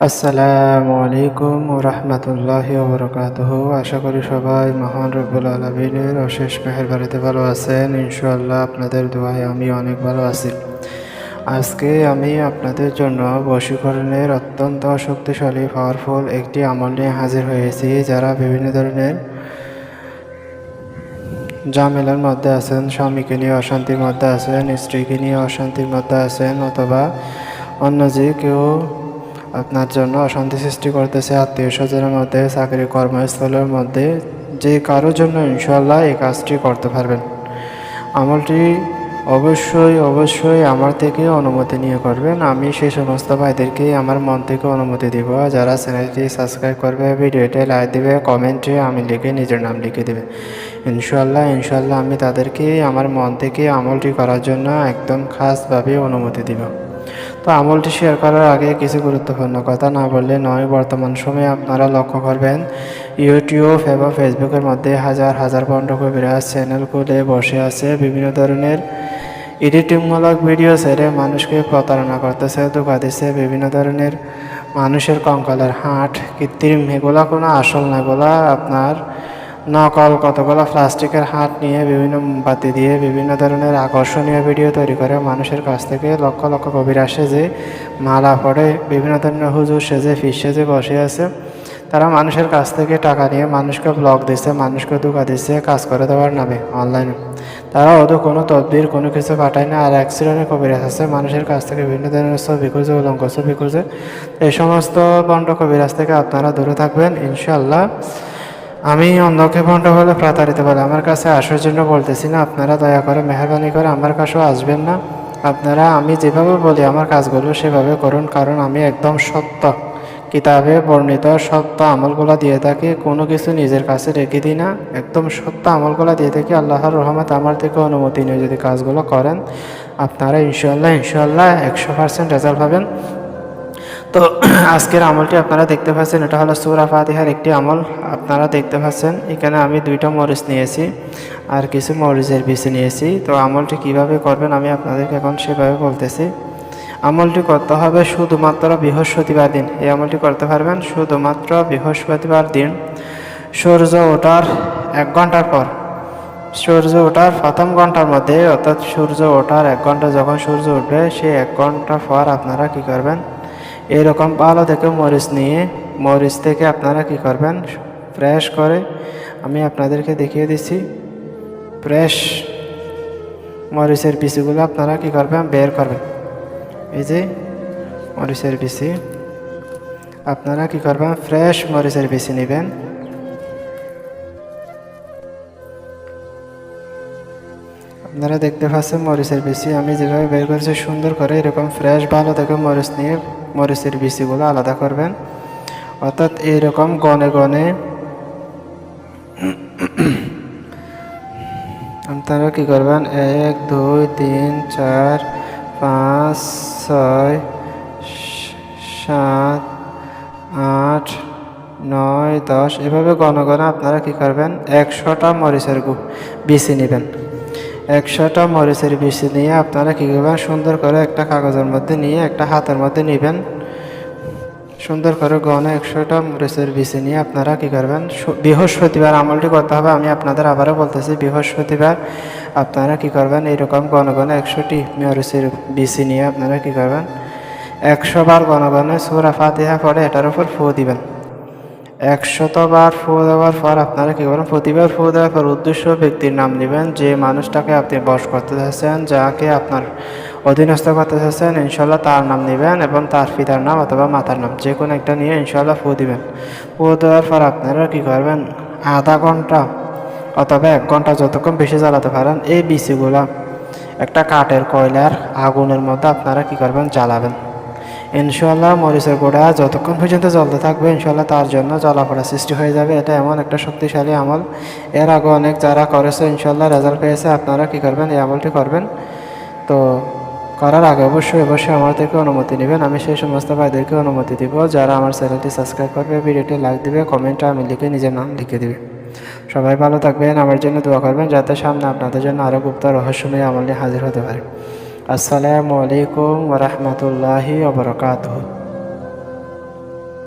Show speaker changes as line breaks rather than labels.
আসসালামু আলাইকুম ওয়া রাহমাতুল্লাহি ওয়া বারাকাতুহু। আশা করি সবাই মহান রব্বুল আলামিনের অশেষ মেহেরবানিতে ভালো আছেন। ইনশাআল্লাহ আপনাদের দোয়ায় আমি অনেক ভালো আছি। আজকে আমি আপনাদের জন্য বশীকরণের অত্যন্ত শক্তিশালী পাওয়ারফুল একটি আমল নিয়ে হাজির হয়েছি। যারা বিভিন্ন ধরনের ঝামেলার মধ্যে আছেন, স্বামীকে নিয়ে অশান্তির মধ্যে আছেন, স্ত্রীকে নিয়ে অশান্তির মধ্যে আছেন, অথবা অন্য যে কেউ আপনার জন্য অশান্তি সৃষ্টি করতেছে, আত্মীয় স্বজনের মধ্যে, চাকরি কর্মস্থলের মধ্যে, যে কারোর জন্য ইনশাআল্লাহ এই কাজটি করতে পারবেন। আমলটি অবশ্যই আমার থেকে অনুমতি নিয়ে করবেন। আমি সেই সমস্ত ভাইদেরকে আমার মন থেকে অনুমতি দিব। যারা চ্যানেলটি সাবস্ক্রাইব করবে, ভিডিওতে লাইক দেবে, কমেন্টে আমি লিখে নিজের নাম লিখে দেবে। ইনশাআল্লাহ আমি তাদেরকে আমার মন থেকে আমলটি করার জন্য একদম খাসভাবে অনুমতি দিব। তো আমলটি শেয়ার করার আগে কিছু গুরুত্বপূর্ণ কথা না বললে নয়। বর্তমান সময়ে আপনারা লক্ষ্য করবেন ইউটিউব এবং ফেসবুকের মধ্যে হাজার পণ্ড কবিরাজ চ্যানেল খুলে বসে আছে। বিভিন্ন ধরনের এডিটিংমূলক ভিডিও ছেড়ে মানুষকে প্রতারণা করতেছে, ধোঁকা দিচ্ছে। বিভিন্ন ধরনের মানুষের কঙ্কালের হাট কৃত্রিম, এগুলা কোনো আসল না, এগুলা আপনার নকল। কতগুলো প্লাস্টিকের হাট নিয়ে বিভিন্ন বাতি দিয়ে বিভিন্ন ধরনের আকর্ষণীয় ভিডিও তৈরি করে মানুষের কাছ থেকে লক্ষ লক্ষ কবিরাজ সেজে, মালা পড়ে, বিভিন্ন ধরনের হুজুর সেজে, ফিস সেজে বসে আছে। তারা মানুষের কাছ থেকে টাকা নিয়ে মানুষকে ব্লক দিচ্ছে, মানুষকে ধোঁকা দিচ্ছে কাজ করে দেওয়ার নামে অনলাইনে। তারা ওদের কোনো তদবির কোনো কিছু পাঠায় না। আর এক শ্রেণীর কবিরাজ আছে মানুষের কাছ থেকে বিভিন্ন ধরনের ছবি খুঁজে, উলঙ্গ ছবি খুঁজে। এই সমস্ত বন্ড কবিরাজ থেকে আপনারা দূরে থাকবেন ইনশাআল্লাহ। আমি অন্ধকে ভণ্ড হলে প্রতারিত বলে আমার কাছে আসার জন্য বলতেছি না। আপনারা দয়া করে মেহরবানি করে আমার কাছেও আসবেন না। আপনারা আমি যেভাবে বলি আমার কাজগুলো সেভাবে করুন, কারণ আমি একদম সত্য কিতাবে বর্ণিত সত্য আমলগুলো দিয়ে থাকি। কোনো কিছু নিজের কাছে রেখে দিই না, একদম সত্য আমলগুলো দিয়ে থাকি। আল্লাহর রহমত আমার থেকে অনুমতি নিয়ে যদি কাজগুলো করেন আপনারা ইনশাআল্লাহ 100% রেজাল্ট পাবেন। তো আজকের আমলটি আপনারা দেখতে পাচ্ছেন, এটা হলো সূরা ফাতিহার একটি আমল। আপনারা দেখতে পাচ্ছেন এখানে আমি 2টা মরিচ নিয়েছি আর কিছু মরিচের বীজ নিয়েছি। তো আমলটি কিভাবে করবেন আমি আপনাদেরকে এখন সেভাবে বলতেছি। আমলটি করতে হবে শুধুমাত্র বৃহস্পতিবার দিন। এই আমলটি করতে পারবেন শুধুমাত্র বৃহস্পতিবার দিন সূর্য ওঠার 1 ঘন্টার পর। সূর্য ওঠার প্রথম ঘন্টার মধ্যে, অর্থাৎ সূর্য ওঠার 1 ঘন্টা যখন সূর্য উঠবে সেই 1 ঘন্টা পর আপনারা কি করবেন, এরকম ভালো থেকে মরিচ নিয়ে, মরিচ থেকে আপনারা কি করবেন, ফ্রেশ করে আমি আপনাদেরকে দেখিয়ে দিচ্ছি। ফ্রেশ মরিচের বিচিগুলো আপনারা কি করবেন, বের করবেন। এই যে মরিচের বিচি, আপনারা কি করবেন, ফ্রেশ মরিচের বিচি নেবেন। আপনারা দেখতে পাচ্ছেন মরিচের বিচি আমি যেভাবে বের করেছি সুন্দর করে, এরকম ফ্রেশ ভালো থেকে মরিচ নিয়ে মরিচের বিচিগুলো আলাদা করবেন। অর্থাৎ এরকম গনে গনে আপনারা কি করবেন, 1 2 3 4 5 6 7 8 9 10 এভাবে গনে গনে আপনারা কি করবেন, 100টা মরিচের বিচি নেবেন। 100টা মরিচের বিচি নিয়ে আপনারা কী করবেন, সুন্দর করে একটা কাগজের মধ্যে নিয়ে একটা হাতের মধ্যে নেবেন। সুন্দর করে গনে 100টা মরিচের বিচি নিয়ে আপনারা কী করবেন, বৃহস্পতিবার আমলটি করতে হবে। আমি আপনাদের আবারও বলতেছি, বৃহস্পতিবার আপনারা কী করবেন, এইরকম গনে গনে 100টি মরিচের বিচি নিয়ে আপনারা কী করবেন, 100 বার গনে গনে সূরা ফাতিহা পড়ে এটার উপর ফু দিবেন। 100বার ফু দেওয়ার পর আপনারা কী করবেন, প্রতিবার ফু দেওয়ার পর উদ্দেশ্য ব্যক্তির নাম নেবেন, যে মানুষটাকে আপনি বশ করতে চাচ্ছেন, যাকে আপনার অধীনস্থ করতে চাচ্ছেন ইনশাআল্লাহ তার নাম নেবেন এবং তার পিতার নাম অথবা মাতার নাম যে কোনো একটা নিয়ে ইনশাআল্লাহ ফু দিবেন। ফু দেওয়ার পর আপনারা কী করবেন, আধা ঘন্টা অথবা 1 ঘন্টা যতক্ষণ বেশি জ্বালাতে পারেন এই বিচিগুলা একটা কাঠের কয়লার আগুনের মধ্যে আপনারা কী করবেন, জ্বালাবেন। ইনশাআল্লাহ মরিচের গোড়া যতক্ষণ পর্যন্ত জ্বলতে থাকবে ইনশাআল্লাহ তার জন্য জ্বালাপোড়া সৃষ্টি হয়ে যাবে। এটা এমন একটা শক্তিশালী আমল, এর আগে অনেক যারা করেছে ইনশাআল্লাহ রেজাল্ট পেয়েছে। আপনারা কী করবেন, এই আমলটি করবেন। তো করার আগে অবশ্যই আমার থেকে অনুমতি নেবেন। আমি সেই সমস্ত ভাইদেরকে অনুমতি দিব যারা আমার চ্যানেলটি সাবস্ক্রাইব করবে, ভিডিওটি লাইক দিবে, কমেন্টে আমি লিখে নিজের নাম লিখে দিবে। সবাই ভালো থাকবেন, আমার জন্য দোয়া করবেন যাতে সামনে আপনাদের জন্য আরও গুপ্ত রহস্যময় আমল নিয়ে হাজির হতে পারে। আসসালামু আলাইকুম ওয়া রাহমাতুল্লাহি ওয়া বারাকাতুহু।